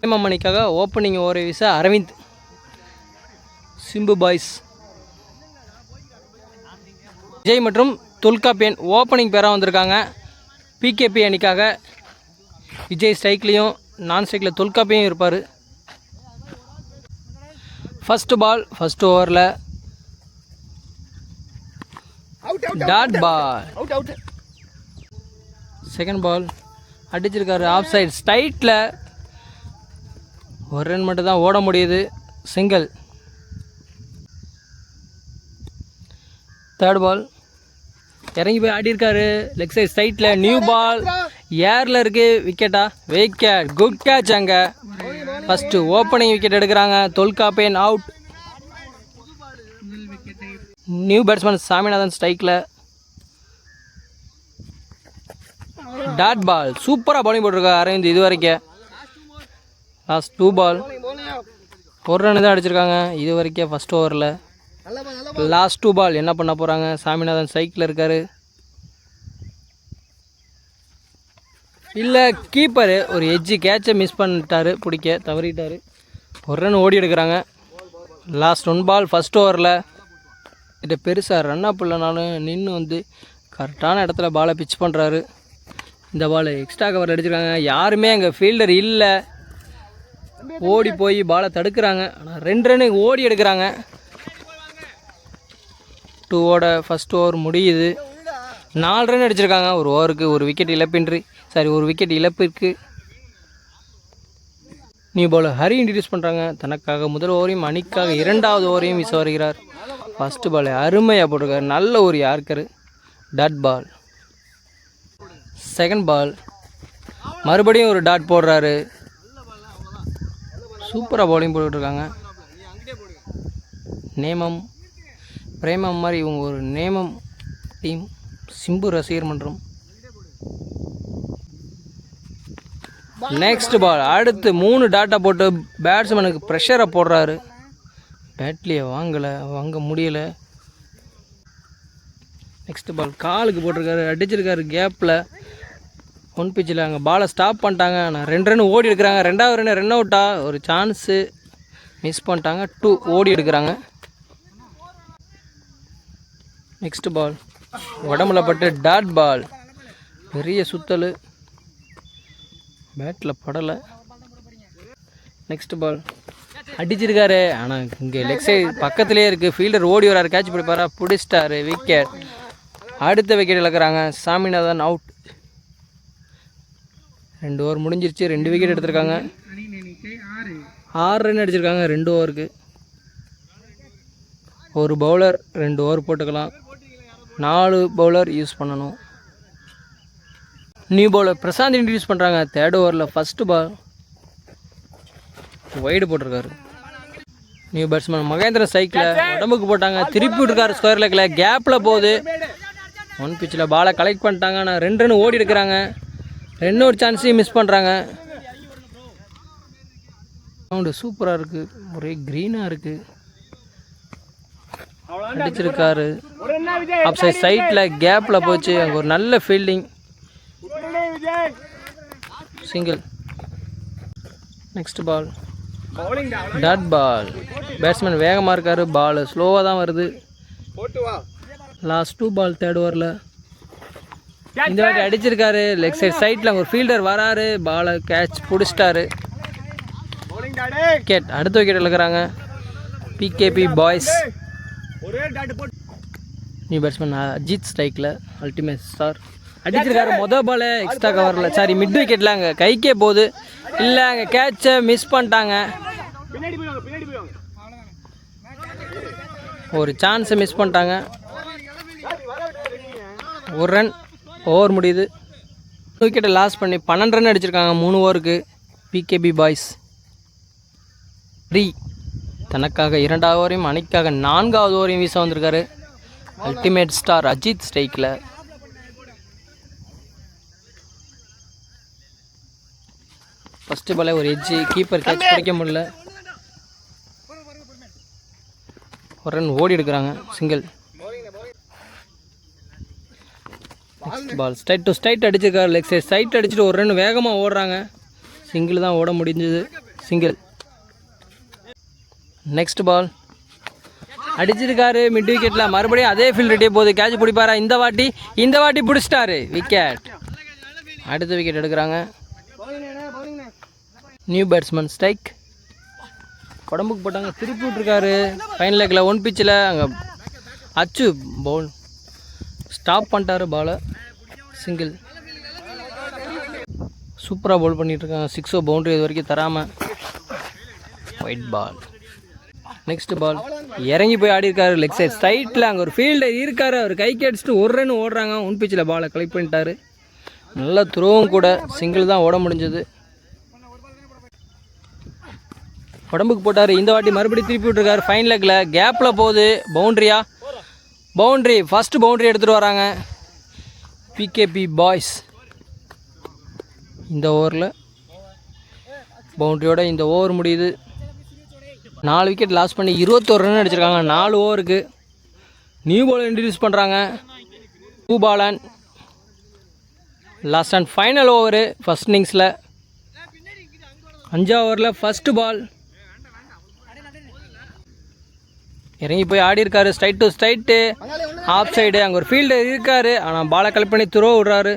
நேமமணிக்காக opening over வீச Aravind. Simbu boys. Vijay மற்றும் Tholkappiyan opening பேராக வந்திருக்காங்க. பிகேபி அணிக்காக விஜய் ஸ்ட்ரைக்லேயும் நான் ஸ்ட்ரைக்கில் தொல்காப்பியும் இருப்பார். ஃபஸ்ட்டு பால் ஃபஸ்ட் ஓவரில் டாட் பால். செகண்ட் பால் அடிச்சிருக்காரு ஆஃப் சைட் ஸ்ட்ரைட்டில். ஒரு ரன் மட்டும் தான் ஓட முடியுது. சிங்கிள். தேர்ட் பால் இறங்கி போய் ஆடிருக்காரு லெக் சைட் ஸ்ட்ரைட்டில். நியூ பால் ஏரில் இருக்குது. விக்கெட்டா? விக்கெட். Good catch. அங்கே ஃபஸ்ட்டு ஓப்பனிங் விக்கெட் எடுக்கிறாங்க. Tholkappiyan out. New batsman Saminathan ஸ்ட்ரைக்கில். Dot ball. சூப்பராக பவுலிங் போட்டிருக்கா அரவிந்த் இது வரைக்கும். லாஸ்ட் 2 பால் 1 ரன் தான் அடிச்சிருக்காங்க இது வரைக்கும் ஃபஸ்ட் ஓவரில். லாஸ்ட் 2 பால் என்ன பண்ண போகிறாங்க? சாமிநாதன் ஸ்ட்ரைக்கில் இருக்கார். இல்லை, கீப்பரு ஒரு எட்ஜி கேட்சை மிஸ் பண்ணிட்டார், பிடிக்க தவறிட்டார். 1 ரன் ஓடி எடுக்கிறாங்க. லாஸ்ட் 1 பால் ஃபஸ்ட் ஓவரில். இது பெருசாக ரன் அப் இல்லைனாலும் நின்று கரெக்டான இடத்துல பாலை பிச் பண்ணுறாரு. இந்த பால் எக்ஸ்ட்ரா கவர் அடிச்சிருக்காங்க. யாருமே அங்கே ஃபீல்டர் இல்லை. ஓடி போய் பாலை தடுக்கிறாங்க. ஆனால் 2 ரன்னு ஓடி எடுக்கிறாங்க. 2 ஃபஸ்ட் ஓவர் முடியுது. 4 ரன் அடிச்சிருக்காங்க ஒரு ஓவருக்கு. ஒரு விக்கெட் இழப்பிற்கு. நியூ பாலர் ஹரி இன்ட்ரடியூஸ் பண்ணுறாங்க. தனக்காக முதல் ஓவரையும் அணிக்காக 2வது ஓவரையும் வீச வருகிறார். ஃபஸ்ட்டு பால் அருமையாக போட்டிருக்காரு. நல்ல ஒரு யார்க்கரு. Dot ball. செகண்ட் பால் மறுபடியும் ஒரு டாட் போடுறாரு. சூப்பராக பவுலிங் போட்டுட்ருக்காங்க. நேமம் பிரேமம் மாதிரி இவங்க ஒரு நேமம் டீம். சிம்பு ரசிகர் மன்றம். நெக்ஸ்ட் பால் அடுத்து 3 டாட்டா போட்டு பேட்ஸ்மேனுக்கு ப்ரெஷரை போடுறாரு. பேட்லேயே வாங்க முடியலை. நெக்ஸ்ட் பால் காலுக்கு போட்டிருக்காரு, அடிச்சிருக்காரு கேப்பில். 1 பிச்சில் அங்கே பாலை ஸ்டாப் பண்ணிட்டாங்க. ஆனால் 2 ரன் ஓடி எடுக்கிறாங்க. 2வது ரன் ரன் அவுட்டா ஒரு சான்ஸு மிஸ் பண்ணிட்டாங்க. 2 ஓடி எடுக்கிறாங்க. நெக்ஸ்ட் பால் உடம்புல பட்டு டாட் பால். பெரிய சுத்தல், பேட்டில் படலை. நெக்ஸ்ட் பால் அடிச்சிருக்காரு. ஆனால் இங்கே லெக் சைடு பக்கத்துலேயே இருக்குது. ஃபீல்டர் ஓடி வராரு, கேட்ச் பிடிப்பாரா, பிடிச்சிட்டாரு. விக்கெட். அடுத்த விக்கெட் இழக்கிறாங்க. சாமிநாதன் அவுட். 2 ஓவர் முடிஞ்சிருச்சு. 2 விக்கெட் எடுத்திருக்காங்க. 6 ரன் அடிச்சிருக்காங்க 2 ஓவருக்கு. ஒரு பவுலர் 2 ஓவர் போட்டுக்கலாம். 4 பவுலர் யூஸ் பண்ணணும். நியூ பவுலர் பிரசாந்த் இன்ட்ரடியூஸ் பண்ணுறாங்க. 3rd ஓவரில் ஃபஸ்ட்டு பால் வைடு போட்டிருக்காரு. நியூ பேட்ஸ்மேன் மகேந்திரன் ஸ்ட்ரைக்கில் உடம்புக்கு போட்டாங்க. திருப்பி விட்டுருக்காரு ஸ்கொயர் லெக்கில். கேப்பில் போகுது. 1 பிச்சில் பாலை கலெக்ட் பண்ணிட்டாங்க. ஆனால் 2 ரன் ஓடி எடுக்கிறாங்க. 2 ஒரு சான்ஸையும் மிஸ் பண்ணுறாங்க. சவுண்டு சூப்பராக இருக்குது. ஒரே க்ரீனாக இருக்குது. அடிச்சிருக்காரு அப் சைட்டில் கேப்பில் போச்சு. அங்கே ஒரு நல்ல fielding. Single. Next ball dot ball. Batsman வேகமாக இருக்கார். பால் ஸ்லோவாக தான் வருது. லாஸ்ட் 2 பால் 3rd ஓவரில். இந்த வாட்டி அடிச்சிருக்காரு லெக் சைட்டில். ஒரு ஃபீல்டர் வராரு, பாலை கேட்ச் பிடிச்சிட்டாரு. விக்கெட். அடுத்த விக்கெட் இழக்கிறாங்க PKP boys. New batsman Ajith ஸ்ட்ரைக்கில் அல்டிமேட் ஸ்டார். அடிச்சிருக்காரு மொதல் பால் எக்ஸ்ட்ரா கவரில், சாரி மிட் விக்கெட்டில். அங்கே கைக்கே போகுது. இல்லை, அங்கே கேட்சை மிஸ் பண்ணிட்டாங்க. ஒரு சான்ஸை மிஸ் பண்ணிட்டாங்க. 1 ரன் ஓவர் முடியுது. விக்கெட்டை லாஸ் பண்ணி 12 ரன் அடிச்சிருக்காங்க 3 ஓவருக்கு. PKb boys 3. தனக்காக 2வது ஓவரையும் அணிக்காக 4வது ஓவரையும் வீச வந்திருக்காரு. அல்டிமேட் ஸ்டார் அஜித் ஸ்ட்ரைக்கில். ஃபஸ்ட்டு பாலே ஒரு எட்ஜி, கீப்பர் கேட்ச் பிடிக்க முடியல. 1 ரன் ஓடி எடுக்கிறாங்க. Single. Next ball straight to straight அடிச்சிருக்காரு லெக் சைட் ஸ்ட்ரைட் அடிச்சுட்டு ஒரு ரன் வேகமாக ஓடுறாங்க. சிங்கிள் தான் ஓட முடிஞ்சது, சிங்கிள். நெக்ஸ்ட் பால் அடிச்சிருக்காரு மிட் விக்கெட்டில். மறுபடியும் அதே ஃபீல்டுட்டே போகுது. கேட்ச் பிடிப்பாரா? இந்த வாட்டி பிடிச்சிட்டாரு, விக்கெட். அடுத்த விக்கெட் எடுக்கிறாங்க. New batsman strike. உடம்புக்கு போட்டாங்க, திருப்பி விட்ருக்காரு. ஃபைனல் லெக்கில் 1 பிச்சில் அங்கே அச்சு பவுல் ஸ்டாப் பண்ணிட்டாரு பாலை, சிங்கிள். சூப்பராக பவுல் பண்ணிகிட்ருக்காங்க. 6 பவுண்ட்ரி இது வரைக்கும் தராமல். White ball. நெக்ஸ்ட் பால் இறங்கி போய் ஆடி இருக்காரு லெக் சைட் ஸ்ட்ரைட்டில். அங்கே ஒரு ஃபீல்டர் இருக்காரு, அவர் கைக்கு அடிச்சுட்டு ஒரு ரன் ஓடுறாங்க. 1 பிச்சில் பாலை கலெக்ட் பண்ணிட்டாரு. நல்ல த்ரோவும் கூட, சிங்கிள் தான் ஓட முடிஞ்சது. உடம்புக்கு போட்டார். இந்த வாட்டி மறுபடியும் திருப்பி விட்டுருக்காரு. ஃபைன் லெக்கில் கேப்பில் போகுது. பவுண்ட்ரியா? பவுண்ட்ரி. ஃபஸ்ட்டு பவுண்ட்ரி எடுத்துகிட்டு வராங்க பிகேபி பாய்ஸ். இந்த ஓவரில் பவுண்ட்ரியோட இந்த ஓவர் முடியுது. 4 விக்கெட் லாஸ் பண்ணி 21 ரன் அடிச்சிருக்காங்க 4 ஓவருக்கு. நியூ பால் இன்ட்ரடியூஸ் பண்ணுறாங்க. Bhupalan. Last and final over first இன்னிங்ஸில். 5 ஓவரில் ஃபஸ்ட்டு பால். இறங்கி போய் ஆடி இருக்காரு. Straight to straight, off side. அங்கே ஒரு ஃபீல்டர் இருக்காரு, ஆனால் பாலை கலெக்ட் பண்ணி த்ரோ விடுறாரு.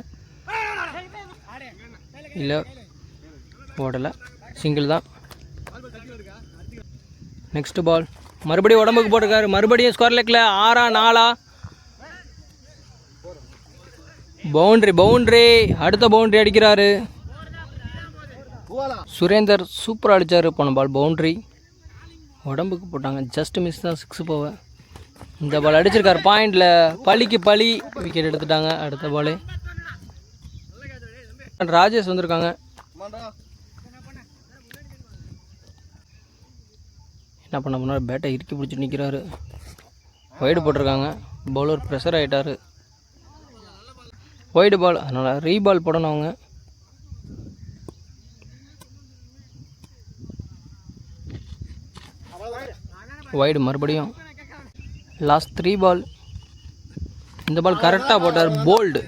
இல்லை, ஓடலை, சிங்கிள் தான். நெக்ஸ்ட் பால் மறுபடியும் உடம்புக்கு போட்டிருக்காரு. மறுபடியும் ஸ்கொயர் லெக்கில் 6-4. பவுண்ட்ரி. அடுத்த பவுண்ட்ரி அடிக்கிறாரு சுரேந்தர். சூப்பராக அடித்தார். போன பால் பவுண்ட்ரி. உடம்புக்கு போட்டாங்க, ஜஸ்ட் மிஸ் தான், 6 போவ. இந்த பால் அடிச்சிருக்காரு பாயிண்டில். பலிக்கு பலி, விக்கெட் எடுத்துட்டாங்க. அடுத்த பால் ராஜேஷ் வந்திருக்காங்க. என்ன பண்ண போனார்? பேட்டை இறுக்கி பிடிச்சி நிற்கிறாரு. ஒய்டு போட்டிருக்காங்க. பவுலர் ப்ரெஷர் ஆகிட்டார். ஒய்டு பால், அதனால் ரீபால் போடணும் அவங்க. ஒய்டு மறுபடியும். Last 3 ball. இந்த பால் கரெக்டாக போட்டார், bowled.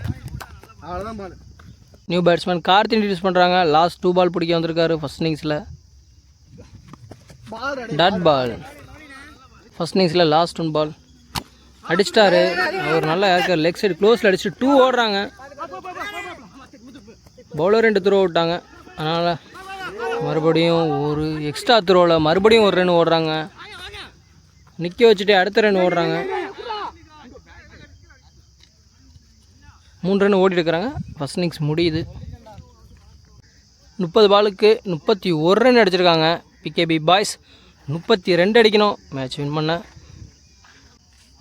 New batsman Karthi introduce பண்ணுறாங்க. லாஸ்ட் 2 பால் பிடிக்க வந்திருக்காரு ஃபஸ்ட் இன்னிங்ஸில். Dot ball. ஃபஸ்ட் இன்னிங்ஸில் லாஸ்ட் 1 பால் அடிச்சிட்டாரு. அவர் நல்லா இருக்கார். லெக் சைடு க்ளோஸில் அடிச்சுட்டு 2 ஓடுறாங்க. பவுலர் 2 த்ரோ விட்டாங்க. அதனால் மறுபடியும் ஒரு எக்ஸ்ட்ரா த்ரோவில் மறுபடியும் ஒரு ரன் ஓடுறாங்க. நிற்க வச்சுட்டு அடுத்த ரன் ஓடுறாங்க. 3 ரன் ஓடி இருக்கிறாங்க. ஃபஸ்ட் இன்னிங்ஸ் முடியுது. 30 பாலுக்கு 31 ரன் அடிச்சிருக்காங்க பிகேபி பாய்ஸ். 32 அடிக்கணும் மேட்ச் வின் பண்ண.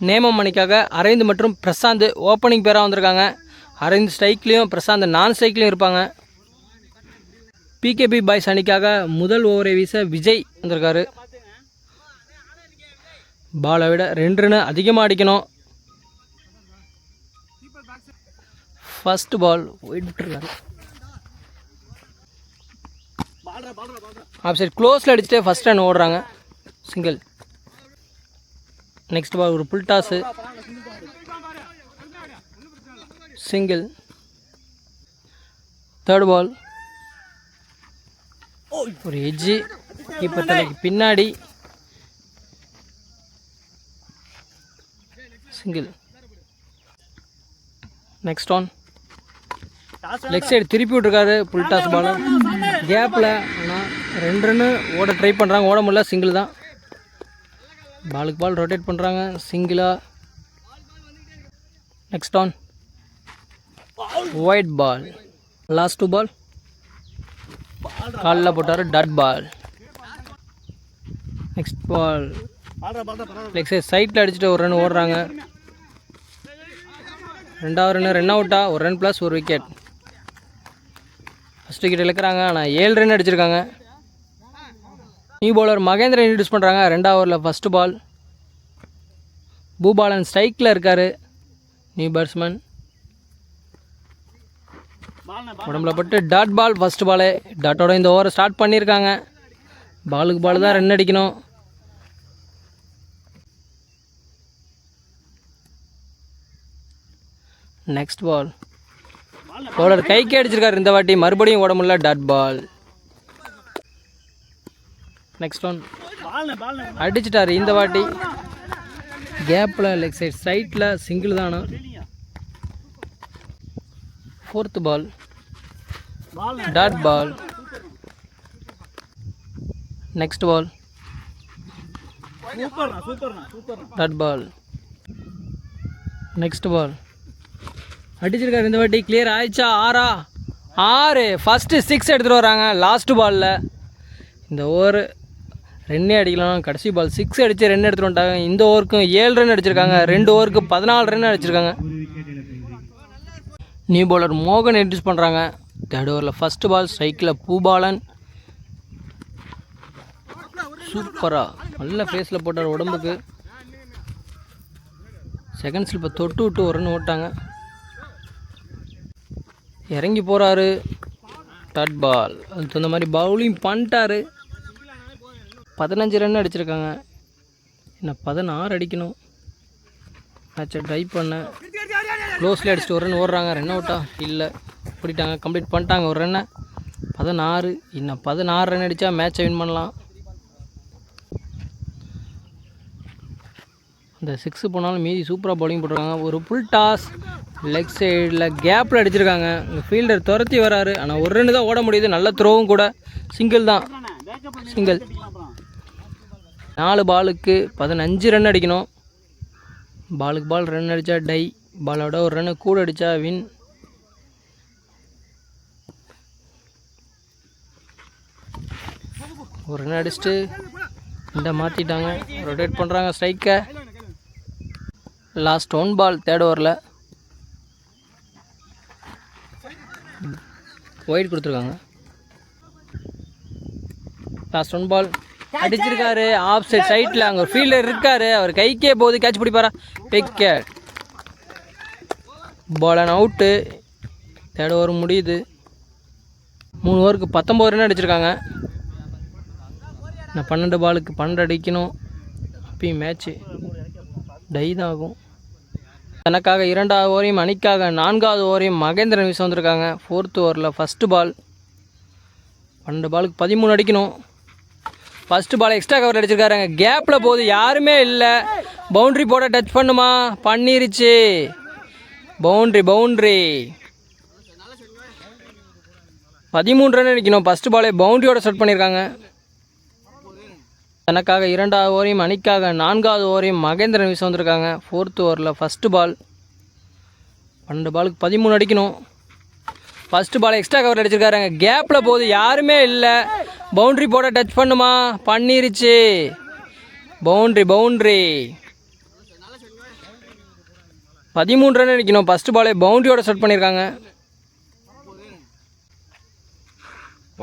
நேமம் மணிக்காக அரவிந்த் மற்றும் பிரசாந்த் ஓப்பனிங் பேராக வந்திருக்காங்க. அரவிந்த் ஸ்ட்ரைக்லேயும் பிரசாந்த் நான் ஸ்ட்ரைக்லேயும் இருப்பாங்க. பிகேபி பாய்ஸ் அணிக்காக முதல் ஓவரை வீச விஜய் வந்திருக்காரு. பாலை விட 2 ரன் அதிகமாக அடிக்கணும். ஃபஸ்ட் பால் ஒயிட் விட்டுருக்காரு. ஆஃப் சைட் க்ளோஸில் அடிச்சுட்டு ஃபஸ்ட் ரன் ஓடுறாங்க, சிங்கிள். நெக்ஸ்ட் பால் ஒரு புல் டாஸு, சிங்கிள். தேர்ட் பால் ஒரு எட்ஜு, கீப்பர் தலைக்கு பின்னாடி, single. Next on leg side திருப்பி விட்ருக்காரு புல் டாஸ் பால் கேப்பில். ஆனால் 2 ரன்னு ஓட ட்ரை பண்ணுறாங்க, ஓட முடியல, சிங்கிள் தான். பாலுக்கு பால் ரொட்டேட் பண்ணுறாங்க, சிங்கிளா. Next one wide ball. Last 2 ball காலில் போட்டார், dot ball. Next ball leg side சைட்டில் அடிச்சுட்டு ஒரு ரன் ஓடுறாங்க. 2வது ரன் அவுட்டா, ஒரு ரன் ப்ளஸ் ஒரு விக்கெட். ஃபஸ்ட் விக்கெட் இழக்கிறாங்க, ஆனால் 7 ரன் அடிச்சிருக்காங்க. நியூ பவுலர் மகேந்திரன் இன்ட்ரடியூஸ் பண்ணுறாங்க. 2வது ஓவரில் ஃபஸ்ட்டு பால். பூபாலன் ஸ்ட்ரைக்கில் இருக்கார். நியூ பேட்ஸ்மேன் உடம்புல பட்டு டாட் பால். ஃபஸ்ட்டு பாலே டாட்டோட இந்த ஓவரை ஸ்டார்ட் பண்ணியிருக்காங்க. பாலுக்கு பால் தான் ரன் அடிக்கணும். நெக்ஸ்ட் பால் பவுலர் கைக்கு அடிச்சிருக்காரு இந்த வாட்டி, மறுபடியும் ஓட முடியல, டாட் பால். நெக்ஸ்ட் ஒன் அடிச்சிட்டாரு இந்த வாட்டி, கேப்பில் லெக் சைட் சைட்டில் சிங்கிள் தானா. 4th ball, dot ball. Next ball, dot ball. Next ball அடிச்சிருக்காரு இந்த வாட்டி, கிளியர் ஆயிடுச்சா? 6 ஃபஸ்ட்டு 6 எடுத்துகிட்டு வராங்க லாஸ்ட் பாலில். இந்த ஓவர் ரன்னே அடிக்கலாம், கடைசி பால் 6 அடித்து ரன் எடுத்துகிட்டு வந்துட்டாங்க. இந்த ஓவருக்கும் 7 ரன் அடிச்சிருக்காங்க, 2 ஓவருக்கு 14 ரன் அடிச்சிருக்காங்க. நியூ பவுலர் மோகன் இன்ட்ரடியூஸ் பண்ணுறாங்க. 3rd ஓவரில் ஃபஸ்ட்டு பால் ஸ்ட்ரைக்கில் பூபாலன். சூப்பராக நல்ல ஃபேஸில் போட்டார் உடம்புக்கு. செகண்ட் ஸ்லிப்பை தொட்டு விட்டு ஒரு ரன் ஓட்டாங்க. இறங்கி போகிறாரு, டாட் பால். அதுக்கு தகுந்த மாதிரி பவுலிங் பண்ணிட்டாரு. 15 ரன் அடிச்சிருக்காங்க, இன்னும் 16 அடிக்கணும். மேட்சை ட்ரை பண்ண க்ளோஸ்லேயே அடிச்சுட்டு ஒரு ரன் ஓடுறாங்க. ரன் அவுட்டா இல்லை, பிடிட்டாங்க, கம்ப்ளீட் பண்ணிட்டாங்க ஒரு ரன்னை. 16, இன்னும் 16 ரன் அடித்தா மேட்சை வின் பண்ணலாம். இந்த 6 போனாலும் மீதி சூப்பராக பவுலிங் போட்டிருக்காங்க. ஒரு ஃபுல் டாஸ் லெக் சைடில் கேப்பில் அடிச்சிருக்காங்க. இங்கே ஃபீல்டர் துரத்தி வராரு, ஆனால் ஒரு ரன் தான் ஓட முடியுது. நல்ல த்ரோவும் கூட, சிங்கிள் தான், சிங்கிள். 4 பாலுக்கு 15 ரன் அடிக்கணும். பாலுக்கு பால் ரன் அடித்தா டை, பாலோட ஒரு ரன்னு கூட அடித்தா வின். ஒரு ரன் அடிச்சுட்டு இந்த மாற்றிட்டாங்க, ரொட்டேட் பண்ணுறாங்க ஸ்ட்ரைக்கை. லாஸ்ட் 1 பால் 3rd ஓவரில் ஒயிட் கொடுத்துருக்காங்க. லாஸ்ட் 1 பால் அடிச்சிருக்காரு ஆஃப் சைட் சைட்டில். அங்கே ஒரு ஃபீல்டர் இருக்கார், அவர் கைக்கே போகுது, கேட்ச் பிடிப்பாரா? Wicket. Ball and out. 3rd over முடியுது. 3 ஓவருக்கு 19 ரன் அடிச்சிருக்காங்க. நான் 12 பாலுக்கு 12 அடிக்கணும். அப்பயும் மேட்ச்சு டை தான் ஆகும். தனக்காக 2வது ஓவரையும் அணிக்காக 4வது ஓவரையும் மகேந்திரன் வீச வந்திருக்காங்க. 4th ஓவரில் ஃபஸ்ட்டு பால். 12 பாலுக்கு 13 அடிக்கணும். ஃபஸ்ட்டு பால் எக்ஸ்ட்ரா கவர் அடிச்சிருக்காருங்க, கேப்பில் போகுது, யாருமே இல்லை. பவுண்ட்ரி போட டச் பண்ணுமா? பண்ணிருச்சு. பவுண்ட்ரி. 13 ரன் அடிக்கணும். ஃபஸ்ட்டு பாலே பவுண்ட்ரியோட செட் பண்ணியிருக்காங்க. தனக்காக 2வது ஓவரையும் அணிக்காக 4வது ஓவரையும் மகேந்திரன் வீச வந்திருக்காங்க. 4th ஓவரில் ஃபஸ்ட்டு பால். 12 பாலுக்கு 13 அடிக்கணும். ஃபஸ்ட்டு பால் எக்ஸ்ட்ரா கவர் அடிச்சிருக்காருங்க, கேப்பில் போகுது, யாருமே இல்லை. பவுண்ட்ரி போட டச் பண்ணுமா? பண்ணிருச்சு. பவுண்ட்ரி. 13 ரன் அடிக்கணும். ஃபஸ்ட்டு பாலே பவுண்ட்ரியோட செட் பண்ணியிருக்காங்க.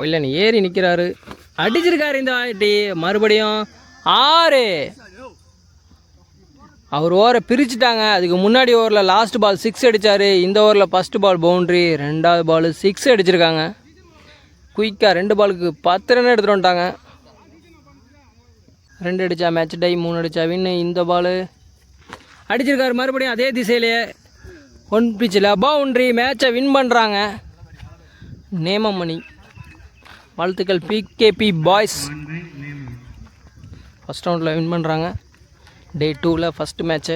ஒயிலன் ஏறி நிற்கிறாரு, அடிச்சிருக்காரு இந்த வாட்டி. மறுபடியும் 6. அவர் ஓவரை பிரிச்சுட்டாங்க. அதுக்கு முன்னாடி ஓவரில் லாஸ்ட் பால் 6 அடித்தார். இந்த ஓவரில் ஃபஸ்ட்டு பால் பவுண்ட்ரி, 2வது பால் 6 அடிச்சிருக்காங்க. குயிக்காக 2 பாலுக்கு 10 ரன் எடுத்துகிட்டு வந்துட்டாங்க. 2 அடித்தா மேட்ச் டை, 3 அடித்தா வின்னு. இந்த பால் அடிச்சிருக்காரு மறுபடியும் அதே திசையிலே, 1 பிச்சில் பவுண்ட்ரி. மேட்சை வின் பண்ணுறாங்க. நேமமணி. வாழ்த்துக்கள் பிகேபி பாய்ஸ். ஃபஸ்ட் ரவுண்டில் வின் பண்ணுறாங்க. டே 2ல் ஃபஸ்ட்டு மேட்ச்சு.